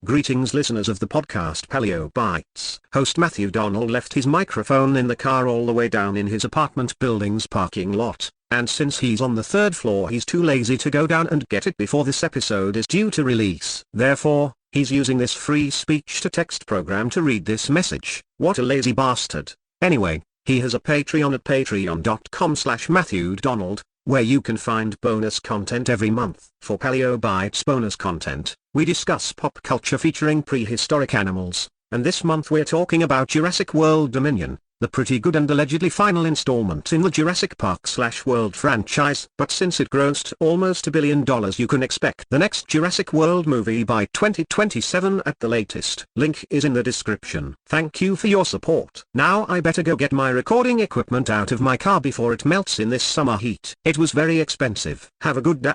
Greetings listeners of the podcast Paleo Bites. Host Matthew Donald left his microphone in the car all the way down in his apartment building's parking lot, and since he's on the 3rd floor he's too lazy to go down and get it before this episode is due to release. Therefore, he's using this free speech-to-text program to read this message. What a lazy bastard. Anyway, he has a Patreon at patreon.com/MatthewDonald, where you can find bonus content every month. For Paleo Bites bonus content, we discuss pop culture featuring prehistoric animals, and this month we're talking about Jurassic World Dominion, the pretty good and allegedly final installment in the Jurassic Park/World franchise. But since it grossed almost $1 billion, you can expect the next Jurassic World movie by 2027 at the latest. Link is in the description. Thank you for your support. Now I better go get my recording equipment out of my car before it melts in this summer heat. It was very expensive. Have a good day.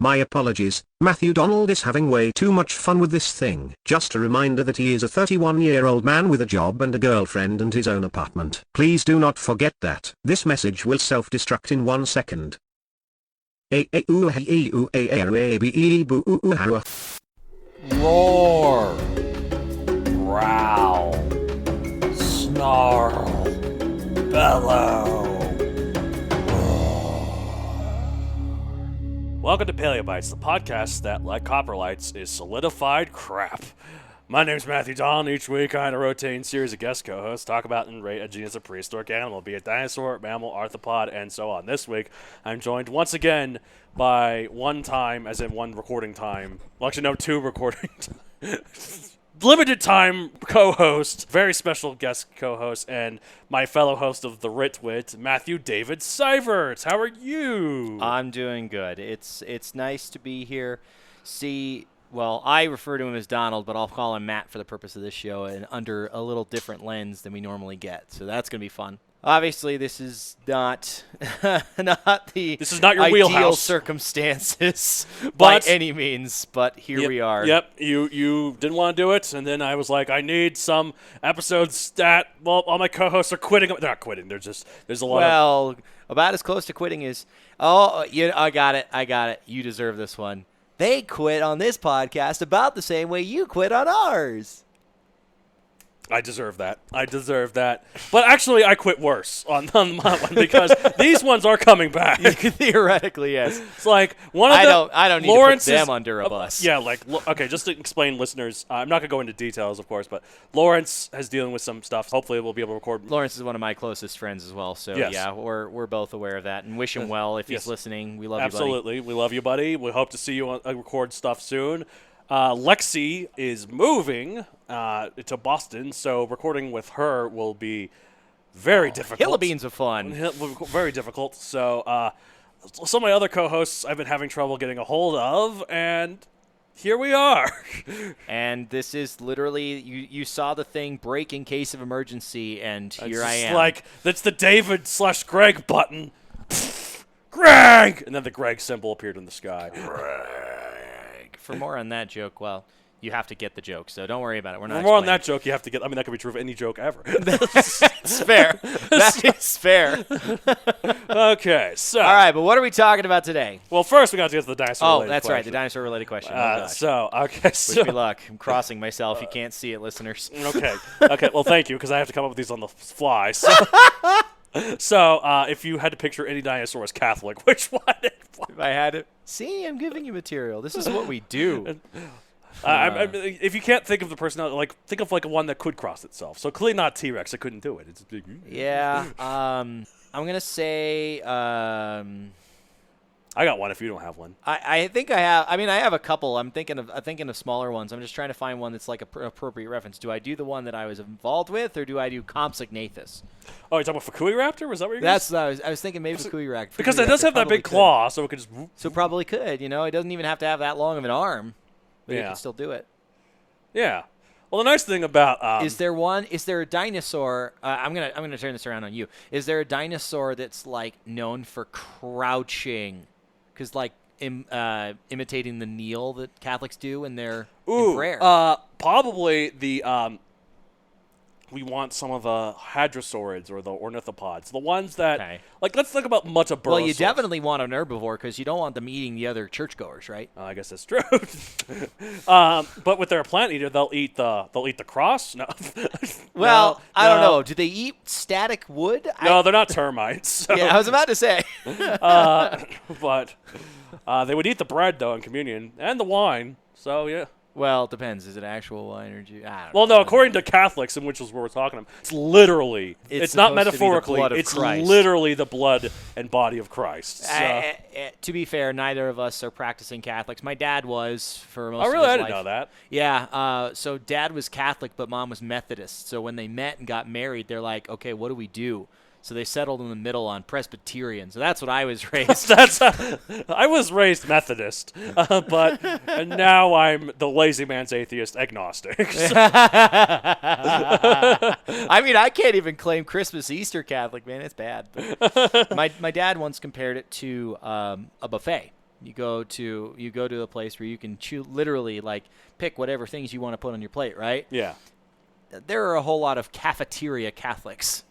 My apologies. Matthew Donald is having way too much fun with this thing. Just a reminder that he is a 31-year-old man with a job and a girlfriend and his own apartment. Please do not forget that. This message will self-destruct in 1 second. Roar, growl, snarl, bellow. Welcome to Paleo Bites, the podcast that, like coprolites, is solidified crap. My name's Matthew Donald. Each week I and a rotating series of guest co-hosts talk about and rate a genus of prehistoric animal, be it dinosaur, mammal, arthropod, and so on. This week I'm joined once again by one time, as in one recording time, well actually no, 2 recording times. Limited time co-host, very special guest co-host, and my fellow host of the Ritwit, Matthew David Seivert. How are you? I'm doing good. It's nice to be here. Well, I refer to him as Donald, but I'll call him Matt for the purpose of this show, and under a little different lens than we normally get. So that's going to be fun. Obviously, this is not This is not your ideal wheelhouse circumstances by any means, but here we are. Yep, you didn't want to do it, and then I was like, I need some episodes that, well, all my co-hosts are quitting. They're not quitting. There's a lot of... Well, about as close to quitting as, I got it. You deserve this one. They quit on this podcast about the same way you quit on ours. I deserve that. But actually, I quit worse on my one because these ones are coming back. Theoretically, yes. It's like one of them. I don't need Lawrence to put them under a bus. Yeah, okay, just to explain, listeners, I'm not going to go into details, of course, but Lawrence is dealing with some stuff. Hopefully, we'll be able to record. Lawrence is one of my closest friends as well, so yes. Yeah, we're both aware of that, and wish him well if he's listening. We love you, buddy. Absolutely. We love you, buddy. We hope to see you record stuff soon. Lexi is moving to Boston, so recording with her will be very difficult. Hill beans are fun. Very difficult. So some of my other co-hosts I've been having trouble getting a hold of, and here we are. And this is literally, you saw the thing break in case of emergency, and here I am. Like, that's the David/Greg button. Greg! And then the Greg symbol appeared in the sky. For more on that joke, well, you have to get the joke, so don't worry about it. We're not. For more on that joke, you have to get. I mean, that could be true of any joke ever. It's fair. That is fair. Okay, so. All right, but what are we talking about today? Well, first we got to get to the dinosaur-related question. Oh, that's right, the dinosaur-related question. So. Wish me luck. I'm crossing myself. You can't see it, listeners. Okay. Well, thank you, because I have to come up with these on the fly. So, if you had to picture any dinosaur as Catholic, which one? If I had to. See, I'm giving you material. This is what we do. If you can't think of the personality, think of one that could cross itself. So clearly not T-Rex. It couldn't do it. It's big. Yeah. I'm gonna say. I got one. If you don't have one, I think I have. I mean, I have a couple. I'm thinking of smaller ones. I'm just trying to find one that's like a appropriate reference. Do I do the one that I was involved with, or do I do Compsognathus? Oh, you're talking about Fukui Raptor? Was that what you're? That's what I was thinking. Maybe Fukui Raptor because it does have that big claw, so it could just. So probably could. It doesn't even have to have that long of an arm, but it can still do it. Yeah. Well, the nice thing about is there a dinosaur? I'm gonna turn this around on you. Is there a dinosaur that's known for crouching? Because imitating the kneel that Catholics do in their prayer. Probably the we want some of the hadrosaurids or the ornithopods, the ones that like. Let's think about Mutaburosaurus. Well, you definitely want an herbivore because you don't want them eating the other churchgoers, right? I guess that's true. But with their plant eater, they'll eat the cross. No. Well, I don't know. Do they eat static wood? No, they're not termites. So. Yeah, I was about to say. But they would eat the bread though in communion and the wine. So yeah. Well, it depends. Is it actual wine or juice? Well, no. According to Catholics, which is what we're talking about, it's literally. It's not metaphorically. It's literally the blood and body of Christ. So. To be fair, neither of us are practicing Catholics. My dad was for most. Oh, really? Of his I didn't life. know that. Yeah. So Dad was Catholic, but Mom was Methodist. So when they met and got married, they're like, "Okay, what do we do?" So they settled in the middle on Presbyterian. So that's what I was raised. I was raised Methodist, but now I'm the lazy man's atheist agnostic. I mean, I can't even claim Christmas, Easter Catholic, man. It's bad. But my dad once compared it to a buffet. You go to a place where you can literally like pick whatever things you want to put on your plate, right? Yeah. There are a whole lot of cafeteria Catholics.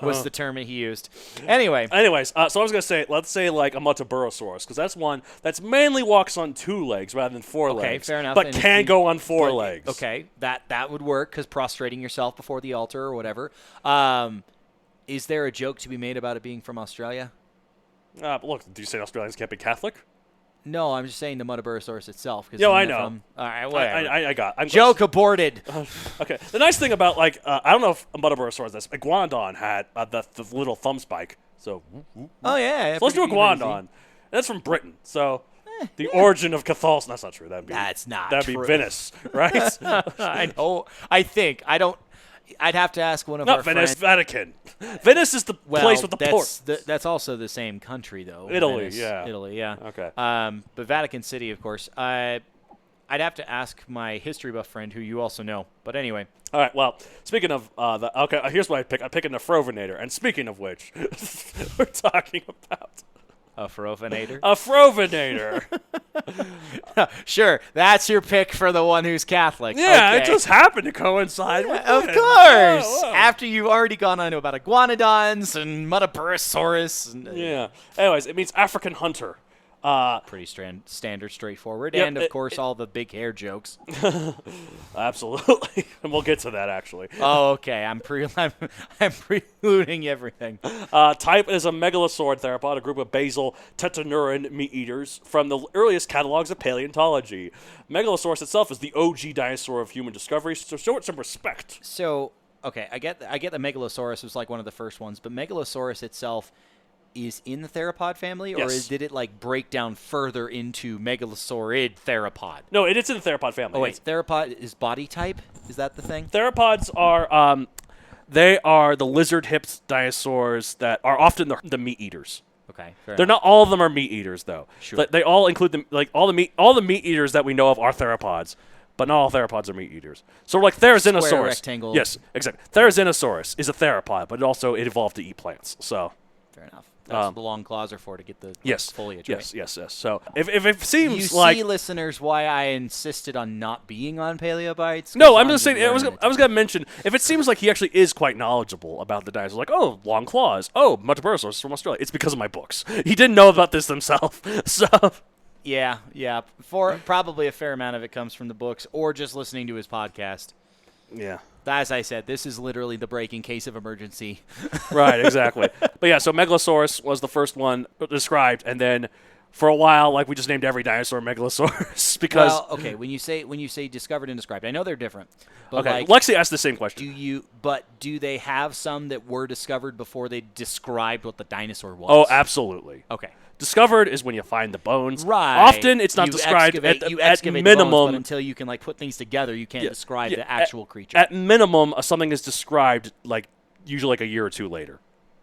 Was the term he used. Anyways, so I was going to say, let's say like a Mutaburosaurus, because that's one that's mainly walks on 2 legs rather than 4 legs. Okay, fair enough. But and can go on 4 legs. Okay, that would work because prostrating yourself before the altar or whatever. Is there a joke to be made about it being from Australia? Look, do you say Australians can't be Catholic? No, I'm just saying the Mutaburosaurus itself. No, I know. All right, whatever. I got. Joke aborted. Okay. The nice thing about I don't know if a Mutaburosaurus, this Iguanodon had the little thumb spike. So. Oh yeah. So let's do Iguanodon. That's from Britain. So. The origin of Catholicism. That's not true. That'd be Venice, right? I know. I think. I don't. I'd have to ask one of our Venice, friends. Vatican. Venice is the place with the port. That's also the same country, though. Italy, Venice, yeah. Italy, yeah. Okay. But Vatican City, of course. I'd have to ask my history buff friend, who you also know. But anyway. All right. Well, speaking of here's what I pick. I pick an Afrovenator. And speaking of which, we're talking about. Afrovenator? Afrovenator. Sure, that's your pick for the one who's Catholic. Yeah, okay. It just happened to coincide with Of it. course. Whoa. After you've already gone on about iguanodons and Mutaburosaurus. Yeah. Anyways, it means African hunter. Pretty standard, straightforward, Yep, and of course all the big hair jokes. Absolutely, and we'll get to that actually. Oh, okay. I'm preluding everything. Type is a megalosaurid theropod, a group of basal tetanurine meat eaters from the earliest catalogs of paleontology. Megalosaurus itself is the OG dinosaur of human discovery, so show it some respect. So, okay, I get the Megalosaurus was like one of the first ones, but Megalosaurus itself is in the theropod family, or Yes. did it like break down further into megalosaurid theropod? No, it's in the theropod family. Oh wait, theropod is body type? Is that the thing? Theropods are they are the lizard-hipped dinosaurs that are often the meat eaters. Okay, They're not all of them are meat eaters though. Sure. They all include all the meat eaters that we know of are theropods. But not all theropods are meat eaters. So like Therizinosaurus. Square, rectangle. Yes, exactly. Therizinosaurus is a theropod, but it evolved to eat plants. So fair enough. That's what the long claws are for, to get the foliage. Yes, right? yes. So if it seems you like see, listeners, why I insisted on not being on Paleobites? no, I'm just saying. I was gonna mention if it seems like he actually is quite knowledgeable about the dinosaurs. Like, oh, long claws. Oh, Mutaburosaurus from Australia. It's because of my books. He didn't know about this himself. So. Yeah. For probably a fair amount of it comes from the books or just listening to his podcast. Yeah. As I said, this is literally the break in case of emergency. Right, exactly. But yeah, so Megalosaurus was the first one described, and then for a while, like we just named every dinosaur Megalosaurus because. Well, okay, when you say discovered and described, I know they're different. But okay, like, Lexi asked the same question. Do they have some that were discovered before they described what the dinosaur was? Oh, absolutely. Okay. Discovered is when you find the bones. Right. Often it's not described at excavate minimum. The bones, but until you can like put things together, you can't describe the actual creature. At minimum, something is described like usually like a year or two later.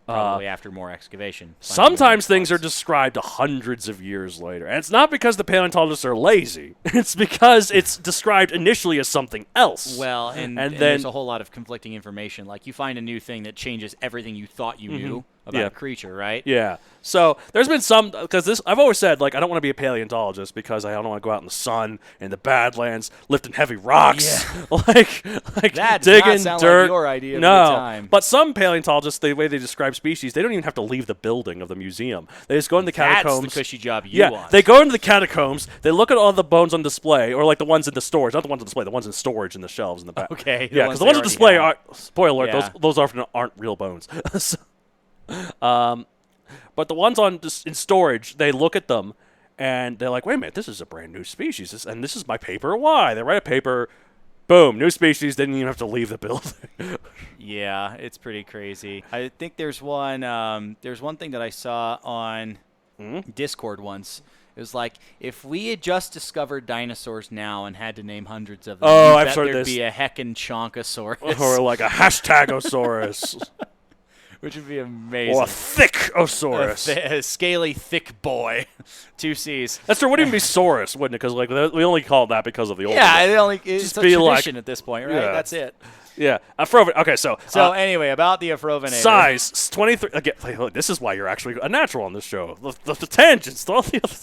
Probably after more excavation. Sometimes things are described hundreds of years later. And it's not because the paleontologists are lazy. It's because it's described initially as something else. Well, and then there's a whole lot of conflicting information. Like you find a new thing that changes everything you thought you knew. about a creature, right? Yeah. So there's been some, because I've always said, like, I don't want to be a paleontologist because I don't want to go out in the sun in the Badlands lifting heavy rocks, like that digging does not sound dirt. like your idea of no, the time. but some paleontologists, the way they describe species, they don't even have to leave the building of the museum. They just go into the catacombs. That's the cushy job you want. They go into the catacombs. They look at all the bones on display, or like the ones in the storage, not the ones on display, the ones in storage in the shelves in the back. Okay. Yeah, because the ones on display are, spoiler alert, Yeah. those often aren't real bones. But the ones in storage, they look at them, and they're like, wait a minute, this is a brand new species, and this is my paper. Why? They write a paper, boom, new species, didn't even have to leave the building. Yeah, it's pretty crazy. I think there's one thing that I saw on Discord once. It was like, if we had just discovered dinosaurs now and had to name hundreds of them, I've heard there'd this. be a heckin' chonkosaurus. Or like a hashtagosaurus. Which would be amazing. Or a thickosaurus. A scaly, thick boy. 2 C's. That's true. It wouldn't even be saurus, wouldn't it? Because like we only call it that because of the old. Yeah, it's Just a be tradition like, at this point, right? yeah. That's it. Yeah. Okay, so Anyway, about the Afrovenator. size 23. Again, look, this is why you're actually a natural on this show. The tangents, all the other.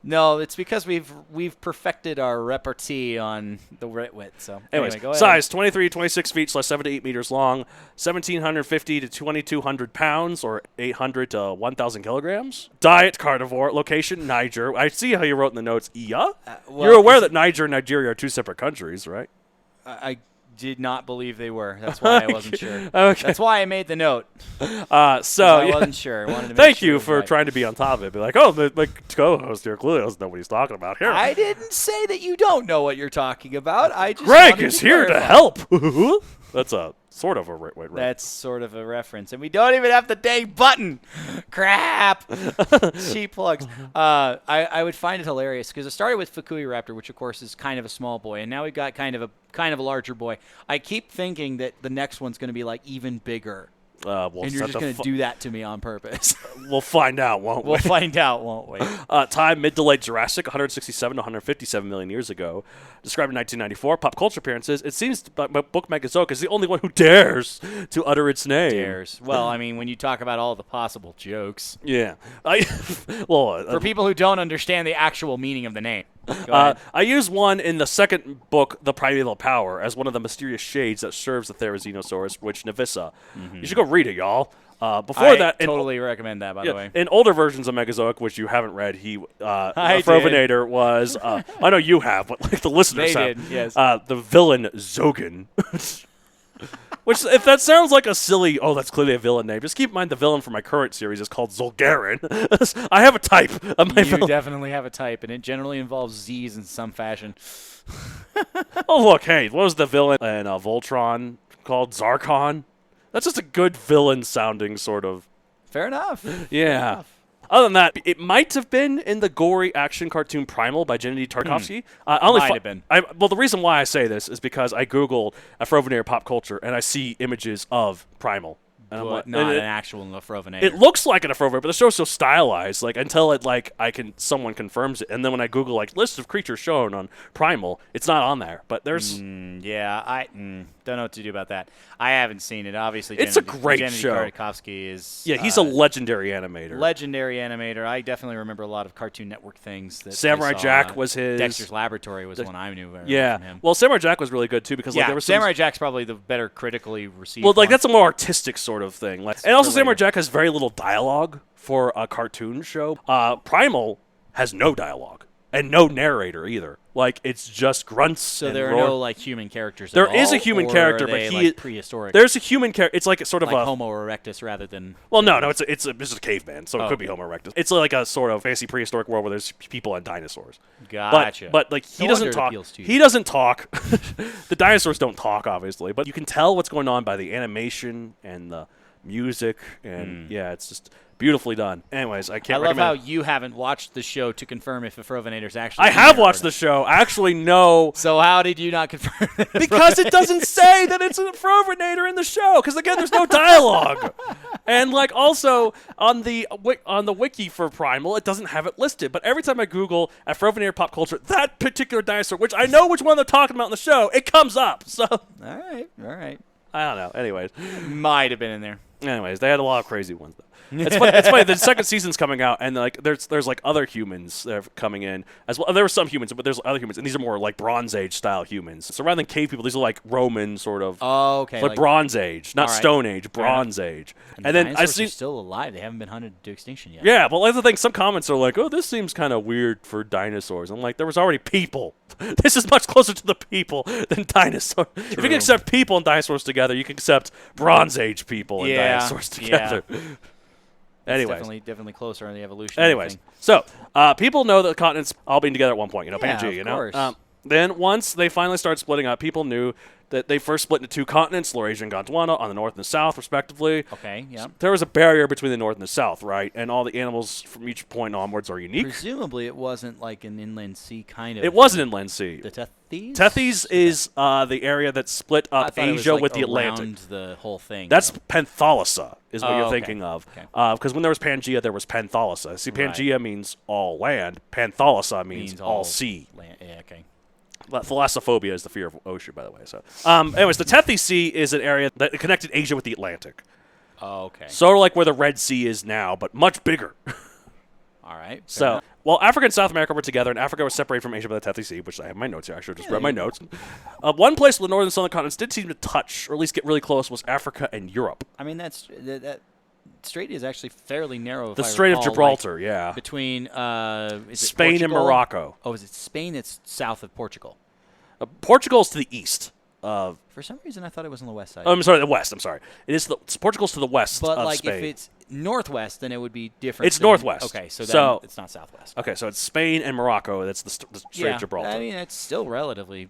No, it's because we've perfected our repartee on the wit. So Anyways, anyway, go ahead. size 23 to 26 feet / 7 to 8 meters long, 1,750 to 2,200 pounds, or 800 to 1,000 kilograms. Diet carnivore. Location Niger. I see how you wrote in the notes. Well, you're aware that Niger and Nigeria are 2 separate countries, right? I did not believe they were. That's why I wasn't sure. Okay. That's why I made the note. I wasn't sure. I wanted to make Thank sure you it was for right. trying to be on top of it. Be like, oh, my co-host here clearly doesn't know what he's talking about here. I didn't say that you don't know what you're talking about. I just Greg wanted is to here to clarify. help. That's a sort of a right. That's sort of a reference. And we don't even have the dang button. Crap. Cheap plugs. I would find it hilarious because it started with Fukui Raptor, which, of course, is kind of a small boy. And now we've got kind of a larger boy. I keep thinking that the next one's going to be, like, even bigger. Well, and you're just going to do that to me on purpose. We'll find out, won't we? We'll find out, won't we? Time, mid to late Jurassic, 167 to 157 million years ago. Described in 1994. Pop culture appearances. It seems Book Megazoic is the only one who dares to utter its name. Dares. Well, I mean, when you talk about all the possible jokes. Yeah. For people who don't understand the actual meaning of the name. Go ahead. I use one in the second book, The Primeval Power, as one of the mysterious shades that serves the Therizinosaurus, which Navissa. You should go read it, y'all. Before that, totally recommend that, by the way. In older versions of Megazoic, which you haven't read, Afrovenator was. I know you have, but like the listeners They have. did, yes. The villain Zogan. Which, if that sounds like a silly, that's clearly a villain name, just keep in mind the villain for my current series is called Zulgaren. I have a type. You definitely have a type, and it generally involves Z's in some fashion. Oh, look, hey, what was the villain in Voltron called? Zarkon? That's just a good villain-sounding sort of... Fair enough. Yeah. Fair enough. Other than that, it might have been in the gory action cartoon Primal by Gennady Tarkovsky. Might have been. Well, the reason why I say this is because I Googled Afrovenator pop culture, and I see images of Primal. And I'm But like, not an actual Afrovenator. it looks like an Afrovenator, but the show's so stylized, like, until it, like, someone confirms it. And then when I Google, like, list of creatures shown on Primal, it's not on there. But there's... Yeah, I don't know what to do about that. I haven't seen it. Obviously, It's a great Gennady show. Tarkovsky is he's a legendary animator. legendary animator. I definitely remember a lot of Cartoon Network things. That Samurai I saw. Jack was his. Dexter's Laboratory was one I knew very well from Yeah. him. Well, Samurai Jack was really good, too, because like, there was some... Samurai Jack's probably the better critically received Well, like, one. that's a more artistic sort of thing. Like, and also, for Samurai later. Jack has very little dialogue for a cartoon show. Primal has no dialogue and no narrator either. Like, it's just grunts. So and there are roar. no like human characters. There at is all, a human or character, are but they, he like prehistoric. There's a human character. It's like sort of like a Homo erectus rather than. Well, no, it's just a caveman, so it could be okay. Homo erectus. It's like a sort of fancy prehistoric world where there's people and dinosaurs. Gotcha. But like he No doesn't wonder it talk. appeals to you. He doesn't talk. The dinosaurs don't talk, obviously, but you can tell what's going on by the animation and the music, and yeah, it's just beautifully done. Anyways, I can't. I love how recommend. you haven't watched the show to confirm if Afrovenator's actually. I in have there or watched not. the show. Actually, no. So how did you not confirm? Because it doesn't say that it's an Afrovenator in the show. Because again, there's no dialogue, and like also on the wiki for Primal, it doesn't have it listed. But every time I Google Afrovenator pop culture, that particular dinosaur, which I know which one they're talking about in the show, it comes up. So All right. I don't know. Anyways, Might have been in there. Anyways, they had a lot of crazy ones, though. It's funny. The second season's coming out, and like there's like other humans that are coming in as well. There were some humans, but there's other humans, and these are more like Bronze Age style humans. So rather than cave people, these are like Roman sort of. Oh, okay. Like Bronze Age, not right. Stone Age, Bronze Age. And then dinosaurs are still alive. They haven't been hunted to extinction yet. Yeah, but like the thing, some comments are like, "Oh, this seems kind of weird for dinosaurs." I'm like, there was already people. This is much closer to the people than dinosaurs. If you can accept people and dinosaurs together, you can accept Bronze Age people and dinosaurs together. Yeah. Anyways, definitely closer in the evolution. anyways, so people know that the continents all being together at one point. You know, Yeah, Pangea. of You know. course. Then once they finally started splitting up, people knew that they first split into two continents, Laurasia and Gondwana, on the north and the south, respectively. Okay, yeah. So there was a barrier between the north and the south, right? And all the animals from each point onwards are unique. Presumably, it wasn't like an inland sea kind of. It was an inland sea. The Tethys? Tethys is the area that split I up thought it was, Asia like, with the Atlantic. around the whole thing. That's though. Panthalassa is what you're okay. thinking of. Okay. Because when there was Pangea, there was Panthalassa. See, Pangea means all land. Panthalassa means all sea. Land. Yeah, okay. Thalassophobia is the fear of ocean, by the way. So, anyways, the Tethys Sea is an area that connected Asia with the Atlantic. Oh, okay. Sort of like where the Red Sea is now, but much bigger. All right. So, while Africa and South America were together, and Africa was separated from Asia by the Tethys Sea, which I have in my notes here. I should have just read my notes. One place where the northern and southern continents did seem to touch, or at least get really close, was Africa and Europe. I mean, that strait is actually fairly narrow. The Strait of Gibraltar, yeah. Between is it Spain and Portugal? Morocco. Oh, is it Spain? It's south of Portugal. Portugal's to the east. For some reason, I thought it was on the west side. I'm sorry, the west. I'm sorry. Portugal's to the west but of like Spain. if it's northwest, then it would be different. It's northwest. Okay, so So- then it's not southwest. Okay, so it's Spain and Morocco. That's the Strait of Gibraltar. I mean, it's still relatively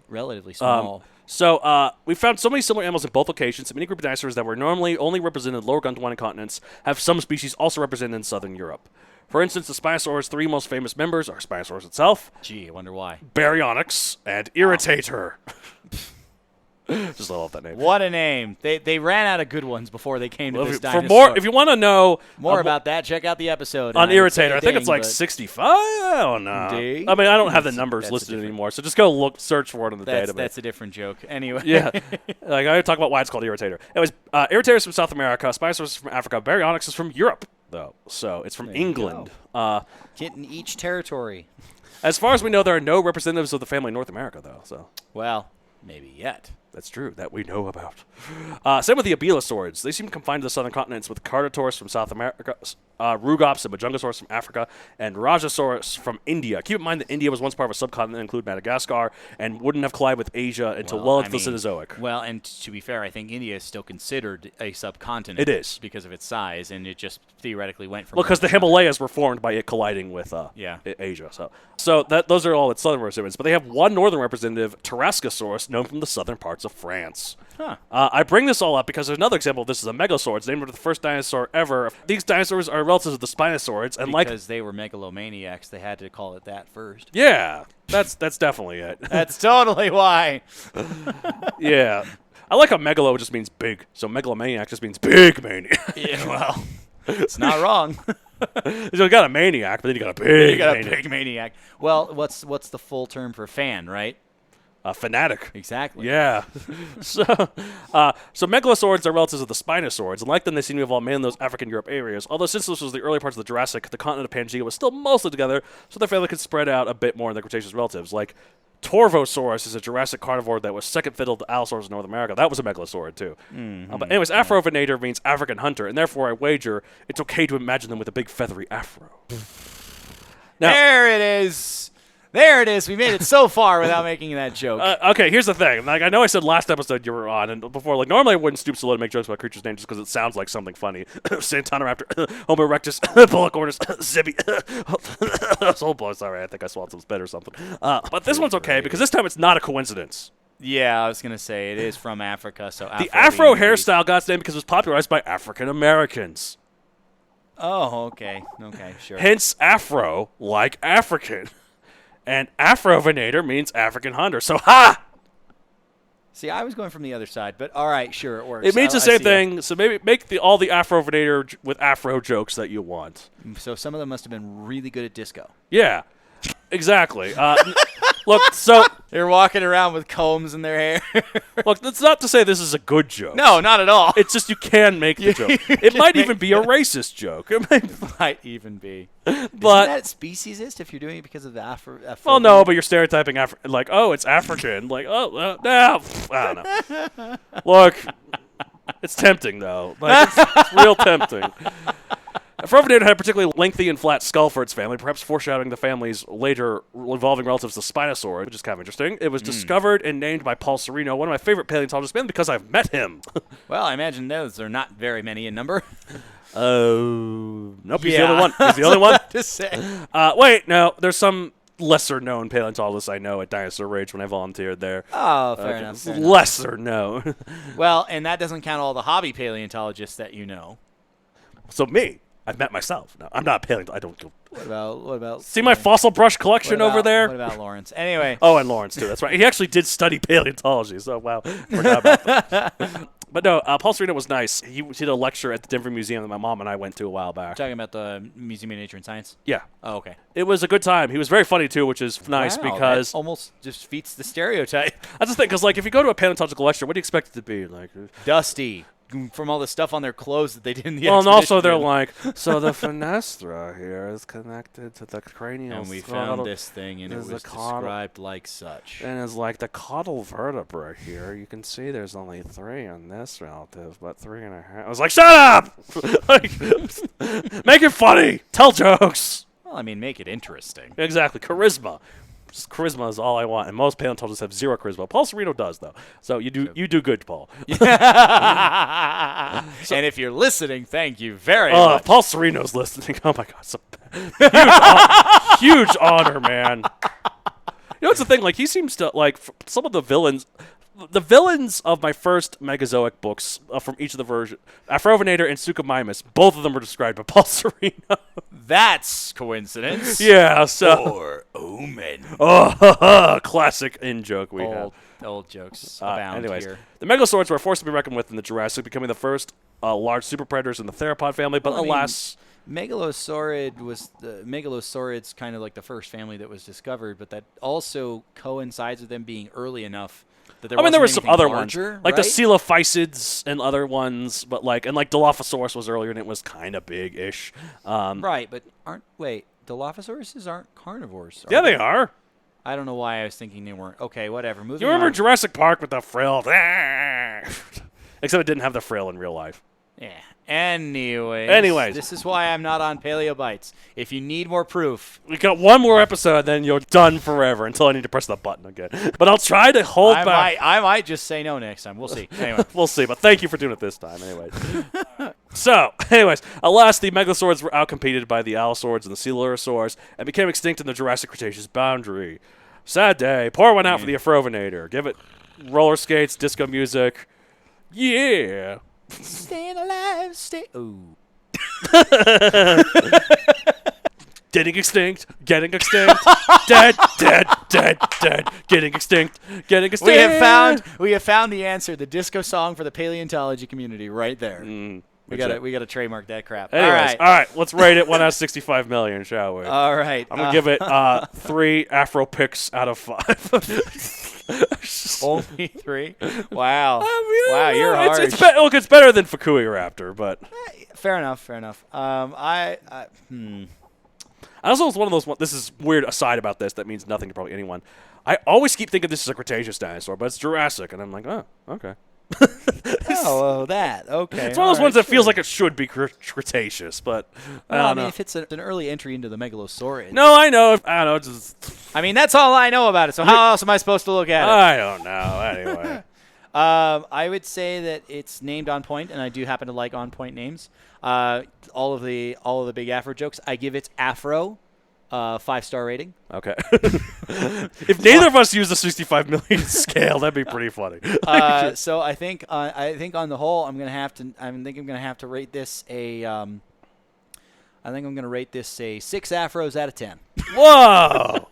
small. So we found so many similar animals in both locations. A mini group of dinosaurs that were normally only represented in lower Gondwana continents have some species also represented in southern Europe. For instance, the Spinosaurus' three most famous members are Spinosaurus itself, Gee, I wonder why. Baryonyx, and Irritator. Just love that name. What a name! They ran out of good ones before they came to this For dinosaur. more, if you want to know more about that, check out the episode on and I would say Irritator, I think it's ding, like but 65. I don't know. Ding? I mean, I don't have the numbers That's listed different- anymore, so just go search for it on the database. That's a different joke. Anyway. Yeah, like I talk about why it's called Irritator. Anyways, Irritator is from South America, Spinosaurus is from Africa, Baryonyx is from Europe, though, so it's from There you England. Getting each territory. As far as we know, there are no representatives of the family in North America, though. So Well, maybe yet. that's true that we know about. Same with the abelosaurids. They seem confined to the southern continents, with Carcharodontosaurus from South America, Rugops and Majungasaurus from Africa, and Rajasaurus from India. Keep in mind that India was once part of a subcontinent that included Madagascar and wouldn't have collided with Asia until well into the Cenozoic. Well, and to be fair, I think India is still considered a subcontinent. It is. because of its size, and it just theoretically went from. Well, because the Himalayas were formed by it colliding with Yeah. Asia. So those are all its southern representatives. But they have one northern representative, Tarascosaurus, known from the southern parts of France. Huh. I bring this all up because there's another example of this is a megalosaurid. It's named after the first dinosaur ever. These dinosaurs are relatives of the Spinosaurids, and Because they were megalomaniacs, they had to call it that first. yeah, that's definitely it. That's totally why. Yeah, I like how megalo just means big, so megalomaniac just means big maniac. Yeah, well, it's not wrong. You got a maniac, but then you got a big. You got maniac. a big maniac. Well, what's the full term for fan, right? A fanatic. Exactly. Yeah. so megalosaurids are relatives of the Spinosaurids, and like them, they seem to have evolved mainly in those African Europe areas. Although since this was the early parts of the Jurassic, the continent of Pangea was still mostly together, so their family could spread out a bit more in their Cretaceous relatives. Like Torvosaurus is a Jurassic carnivore that was second fiddle to Allosaurus in North America. That was a megalosaurid too. But anyways, Afrovenator means African hunter, and therefore I wager it's okay to imagine them with a big feathery afro. Now, There it is. There it is. We made it so far without making that joke. okay, here's the thing. Like I know I said last episode you were on, and before, like normally I wouldn't stoop so low to make jokes about creatures' names just because it sounds like something funny. Santanoraptor, Homo erectus, Bullocornis, Zibi. Soul blow. Sorry, I think I swallowed some spit or something. But this one's okay because this time it's not a coincidence. Yeah, I was going to say it is from Africa. So The Afro hairstyle got its name because it was popularized by African Americans. Oh, okay. Okay, sure. Hence, Afro, like African. And Afrovenator means African hunter. So, ha! See, I was going from the other side, but all right, sure, it works. It means I the same see thing. So maybe make all the Afrovenator with Afro jokes that you want. So some of them must have been really good at disco. Yeah, exactly. Look, so They're walking around with combs in their hair. look, that's not to say this is a good joke. No, not at all. It's just you can make the joke. It might even be a racist joke. It might even be. but Isn't that speciesist if you're doing it because of the Afro? Well, no, but you're stereotyping like, oh, it's African. Like, oh, no, I don't know. Look, it's tempting though. Like, it's real tempting. Afrovenator had a particularly lengthy and flat skull for its family, perhaps foreshadowing the family's later evolving relatives, the Spinosaurus, which is kind of interesting. It was discovered and named by Paul Sereno, one of my favorite paleontologists, mainly because I've met him. Well, I imagine those are not very many in number. Oh, nope, he's the only one. He's the only one. To say. Wait, no, there's some lesser-known paleontologists I know at Dinosaur Rage when I volunteered there. Oh, fair enough. Fair enough. Lesser known. Well, and that doesn't count all the hobby paleontologists that you know. So me. I've met myself. No, I'm not a paleontologist. I don't do. What about? See my fossil brush collection over there? What about Lawrence? Anyway. Oh, and Lawrence too. That's right. He actually did study paleontology. So wow, forgot about that. But no, Paul Sereno was nice. He did a lecture at the Denver Museum that my mom and I went to a while back. Talking about the Museum of Nature and Science. Yeah. Oh, okay. It was a good time. He was very funny too, which is nice because that almost just defeats the stereotype. That's the thing, because like if you go to a paleontological lecture, what do you expect it to be? Like dusty. From all the stuff on their clothes that they did in the well, and also they're room. like, so the fenestra here is connected to the cranial and we found this thing, and it was described like such. And it's like the caudal vertebra here. You can see there's only 3 on this relative, but 3.5. I was like, shut up! Like, make it funny. Tell jokes. Well, I mean, make it interesting. Exactly. Charisma. Just charisma is all I want, and most paleontologists have 0 charisma. Paul Sereno does, though. So you do good, Paul. And if you're listening, thank you very much. Paul Sereno's listening. Oh my God, so huge honor, man. You know what's the thing? Like he seems to like some of the villains. The villains of my first Megazoic books from each of the versions, Afrovenator and Suchomimus, both of them were described by Paul Sereno. That's coincidence. Yeah, so. Or omen. Oh, classic in-joke we have. Old jokes abound anyways, here. the megalosaurid were forced to be reckoned with in the Jurassic, becoming the first large super predators in the theropod family, but alas... Megalosaurid's kind of like the first family that was discovered, but that also coincides with them being early enough. There were some other larger, ones, like the Coelophysids and other ones, but like Dilophosaurus was earlier and it was kind of big-ish. Right, but Dilophosauruses aren't carnivores. Yeah, they are. I don't know why I was thinking they weren't. Okay, whatever. Moving You remember on. Jurassic Park with the frill? Except it didn't have the frill in real life. Yeah. Anyways, this is why I'm not on Paleobites. If you need more proof, we got one more episode, then you're done forever until I need to press the button again. But I'll try to hold back. I might just say no next time. We'll see. Anyway, we'll see. But thank you for doing it this time. Anyways. Alas, the megalosaurids were outcompeted by the allosaurids and the coelurosaurs and became extinct in the Jurassic-Cretaceous boundary. Sad day. Pour one out for the Afrovenator. Give it roller skates, disco music. Yeah. Staying alive, Ooh. Getting extinct, dead, dead, getting extinct. We have found the answer, the disco song for the paleontology community right there. We gotta trademark that crap. Anyways, all right, let's rate it 1 out of 65 million, shall we? All right. I'm gonna give it 3 Afro picks out of 5. Only 3? Wow. Wow, you're harsh. It's better than Fukuiraptor, but fair enough. I also was one of those. This is weird aside about this that means nothing to probably anyone. I always keep thinking this is a Cretaceous dinosaur, but it's Jurassic, and I'm like, oh, okay. Okay. It's one of those ones that feels like it should be Cretaceous, but I don't know. If it's an early entry into the megalosaurid. No, I know. I don't know. That's all I know about it. So how else am I supposed to look at it? I don't know. Anyway. I would say that it's named on point, and I do happen to like on point names. All of the big Afro jokes. I give it Afro. 5-star rating. Okay. If neither of us use the 65 million scale, that'd be pretty funny. So I think on the whole, I'm gonna have to rate this a. I think I'm gonna rate this a 6 Afros out of 10. Whoa.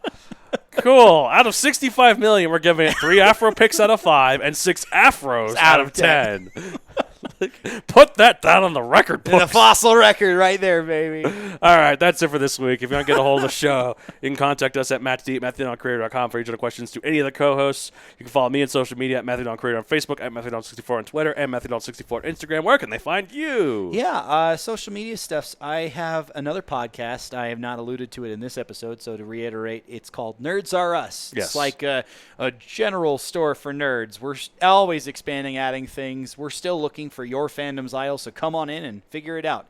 Cool. Out of 65 million, we're giving it 3 Afro picks out of 5 and 6 Afros out of 10. Put that down on the record books. The fossil record right there, baby. All right, that's it for this week. If you want to get a hold of the show, you can contact us at matthew.creator.com for each of the questions to any of the co-hosts. You can follow me on social media at MatthewDonCreator on Facebook, at MatthewDon64 on Twitter, and MatthewDon64 on Instagram. Where can they find you? Yeah, social media stuffs. I have another podcast. I have not alluded to it in this episode, so to reiterate, it's called Nerds Are Us. Yes. It's like a general store for nerds. We're always expanding, adding things. We're still looking for your fandom's aisle, so come on in and figure it out.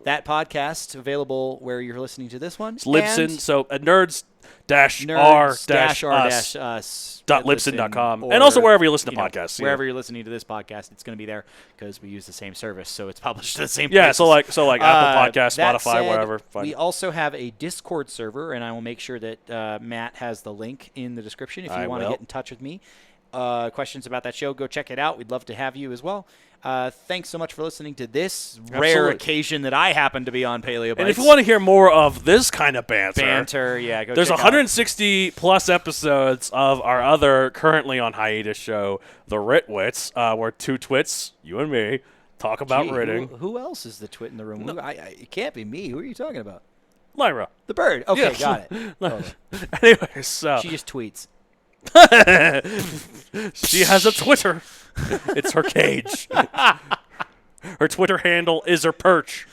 That podcast available where you're listening to this one. It's Libsyn, so at nerds-r-us.libsyn.com. And also wherever you listen to podcasts. Wherever you're listening to this podcast, it's going to be there because we use the same service, so it's published to the same Yeah, places. so like Apple Podcasts, Spotify, said, whatever. We also have a Discord server, and I will make sure that Matt has the link in the description if you want to get in touch with me. Questions about that show, go check it out. We'd love to have you as well. Thanks so much for listening to this rare occasion that I happen to be on Paleo Bites. And if you want to hear more of this kind of banter, yeah, go there's check 160 plus episodes of our other currently on hiatus show, The Ritwits, where two twits, you and me, talk about ridding. Who else is the twit in the room? It can't be me. Who are you talking about? Lyra. The bird. Okay, Yeah. got it. Totally. Anyway, so She just tweets. she has a Twitter. It's her cage. Her Twitter handle is her perch.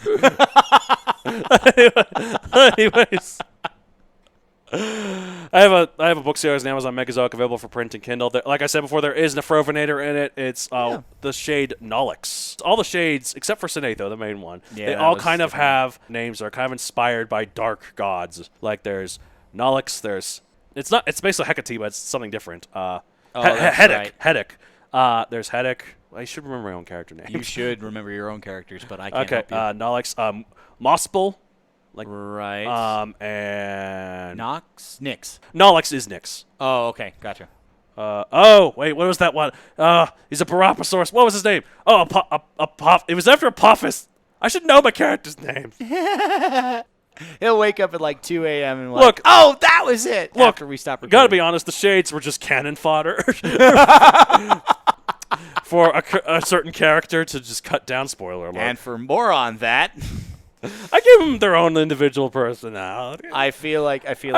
Anyways, I have a book series on Amazon Megazoic available for print and Kindle. Like I said before, there is an Afrovenator in it. It's the shade Nolix. All the shades, except for Sinatho, the main one, they all kind of have names that are kind of inspired by dark gods. Like there's Nolix, it's basically Hecate, but it's something different. Hedek. There's Hedek. I should remember my own character names. You should remember your own characters, but I can't help you. Nolix, Mospel. Right. And Nyx. Nolix is Nyx. Oh, okay. Gotcha. Wait, what was that one? He's a Paraposaurus. What was his name? Oh, it was after Apophis. I should know my character's name. He'll wake up at like 2 a.m. and look. Oh, that was it. After we stop recording. Gotta be honest, the shades were just cannon fodder for a certain character to just cut down. Spoiler alert. And for more on that, I give them their own individual personality. I feel like we should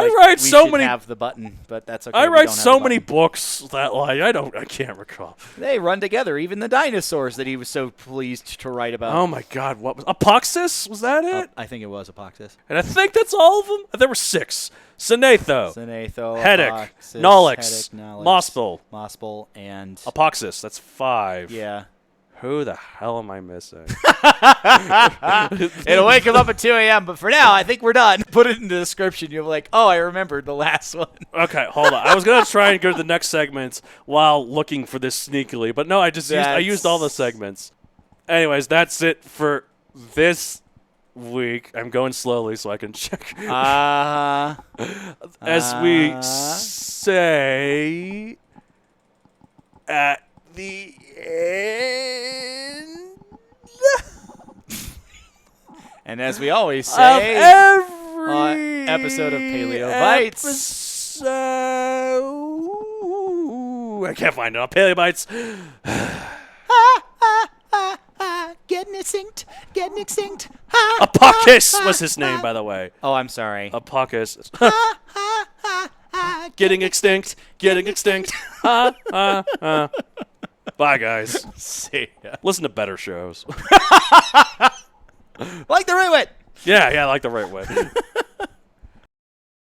have the button, but that's okay. I write so many books that I can't recall. They run together. Even the dinosaurs that he was so pleased to write about. Oh my God! What was Apoxis? Was that it? I think it was Apoxis. And I think that's all of them. There were 6. Sinatho, Hedek, Nolix, Mospel, and Apoxis. That's 5. Yeah. Who the hell am I missing? It'll wake him up at 2 a.m., but for now, I think we're done. Put it in the description. You'll be like, oh, I remembered the last one. Okay, hold on. I was going to try and go to the next segments while looking for this sneakily, but no, I used all the segments. Anyways, that's it for this week. I'm going slowly so I can check. As we say at the end. And as we always say, every episode of Paleo Bites. I can't find it on Paleo Bites. Getting extinct. Apocus was his name, by the way. Oh, I'm sorry. Apocus. Getting extinct. Bye, guys. See ya. Listen to better shows. Like the right way. Yeah, like the right way.